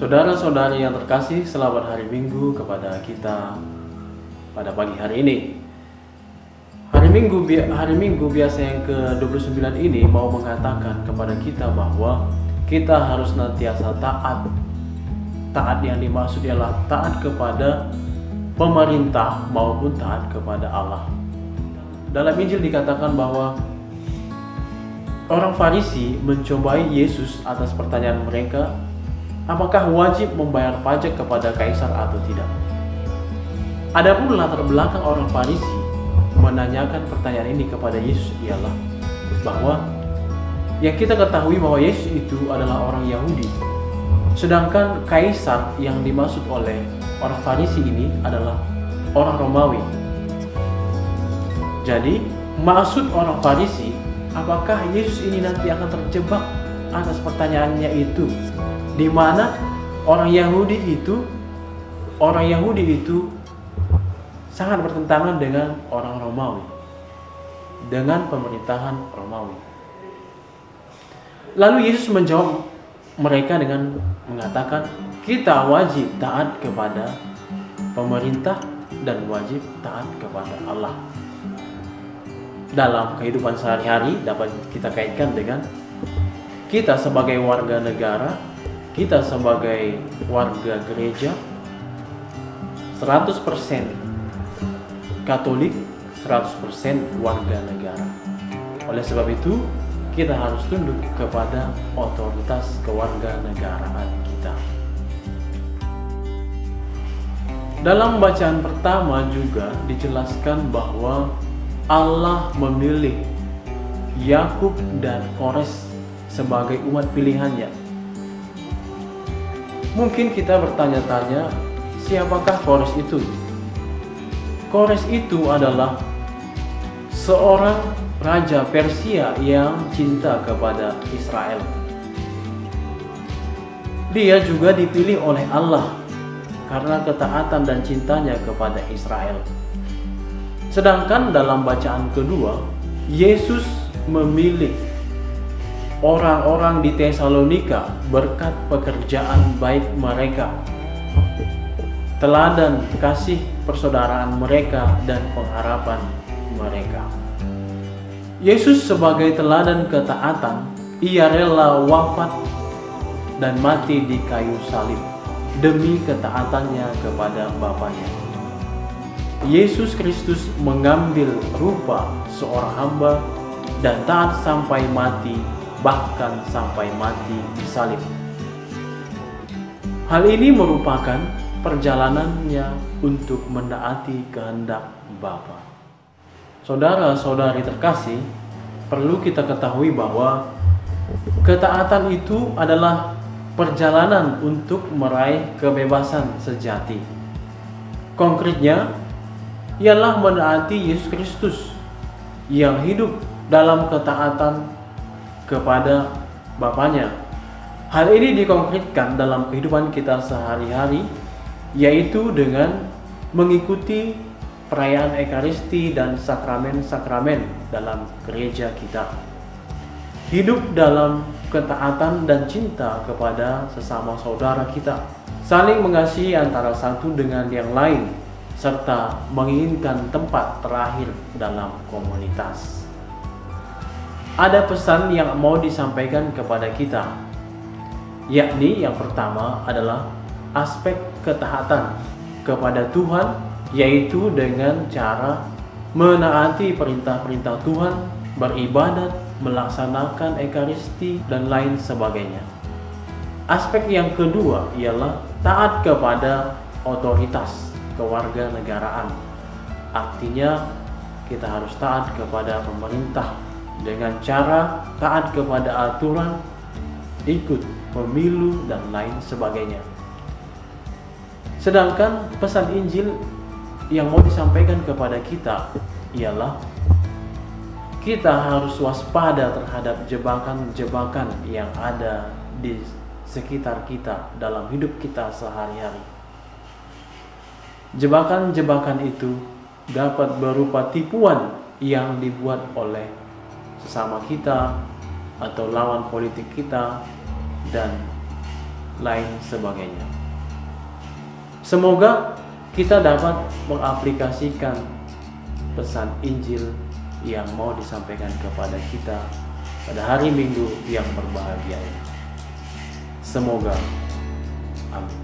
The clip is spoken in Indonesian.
Saudara-saudari yang terkasih, selamat hari Minggu kepada kita pada pagi hari ini. Hari Minggu biasa yang ke-29 ini mau mengatakan kepada kita bahwa kita harus senantiasa taat. Taat yang dimaksud ialah taat kepada pemerintah maupun taat kepada Allah. Dalam Injil dikatakan bahwa orang Farisi mencobai Yesus atas pertanyaan mereka, apakah wajib membayar pajak kepada kaisar atau tidak? Adapun latar belakang orang Farisi menanyakan pertanyaan ini kepada Yesus ialah bahwa yang kita ketahui bahwa Yesus itu adalah orang Yahudi, sedangkan kaisar yang dimaksud oleh orang Farisi ini adalah orang Romawi. Jadi maksud orang Farisi, apakah Yesus ini nanti akan terjebak atas pertanyaannya itu, di mana orang Yahudi itu sangat bertentangan dengan orang Romawi, dengan pemerintahan Romawi. Lalu Yesus menjawab mereka dengan mengatakan, kita wajib taat kepada pemerintah dan wajib taat kepada Allah. Dalam kehidupan sehari-hari dapat kita kaitkan dengan kita sebagai warga negara, kita sebagai warga gereja 100% Katolik, 100% warga negara. Oleh sebab itu, kita harus tunduk kepada otoritas kewarganegaraan kita. Dalam bacaan pertama juga dijelaskan bahwa Allah memilih Yakub dan Kores sebagai umat pilihannya. Mungkin kita bertanya-tanya, siapakah Kores itu? Kores itu adalah seorang raja Persia yang cinta kepada Israel. Dia juga dipilih oleh Allah karena ketaatan dan cintanya kepada Israel. Sedangkan dalam bacaan kedua, Yesus memilih orang-orang di Tesalonika berkat pekerjaan baik mereka, teladan kasih persaudaraan mereka dan pengharapan mereka. Yesus sebagai teladan ketaatan, ia rela wafat dan mati di kayu salib demi ketaatannya kepada Bapanya. Yesus Kristus mengambil rupa seorang hamba dan taat sampai mati, bahkan sampai mati di salib. Hal ini merupakan perjalanannya untuk menaati kehendak Bapa. Saudara-saudari terkasih, perlu kita ketahui bahwa ketaatan itu adalah perjalanan untuk meraih kebebasan sejati. Konkretnya, ialah menaati Yesus Kristus yang hidup dalam ketaatan kepada Bapanya. Hal ini dikonkretkan dalam kehidupan kita sehari-hari, yaitu dengan mengikuti perayaan Ekaristi dan sakramen-sakramen dalam gereja kita. Hidup dalam ketaatan dan cinta kepada sesama saudara kita, saling mengasihi antara satu dengan yang lain, serta menginginkan tempat terakhir dalam komunitas. Ada pesan yang mau disampaikan kepada kita, yakni yang pertama adalah aspek ketaatan kepada Tuhan, yaitu dengan cara menaati perintah-perintah Tuhan, beribadat, melaksanakan Ekaristi, dan lain sebagainya. Aspek yang kedua ialah taat kepada otoritas kewarganegaraan. Artinya kita harus taat kepada pemerintah dengan cara taat kepada aturan, ikut pemilu, dan lain sebagainya. Sedangkan pesan Injil yang mau disampaikan kepada kita ialah kita harus waspada terhadap jebakan-jebakan yang ada di sekitar kita dalam hidup kita sehari-hari. Jebakan-jebakan itu dapat berupa tipuan yang dibuat oleh sesama kita atau lawan politik kita, dan lain sebagainya. Semoga kita dapat mengaplikasikan pesan Injil yang mau disampaikan kepada kita pada hari Minggu yang berbahagia ini. Semoga. Amin.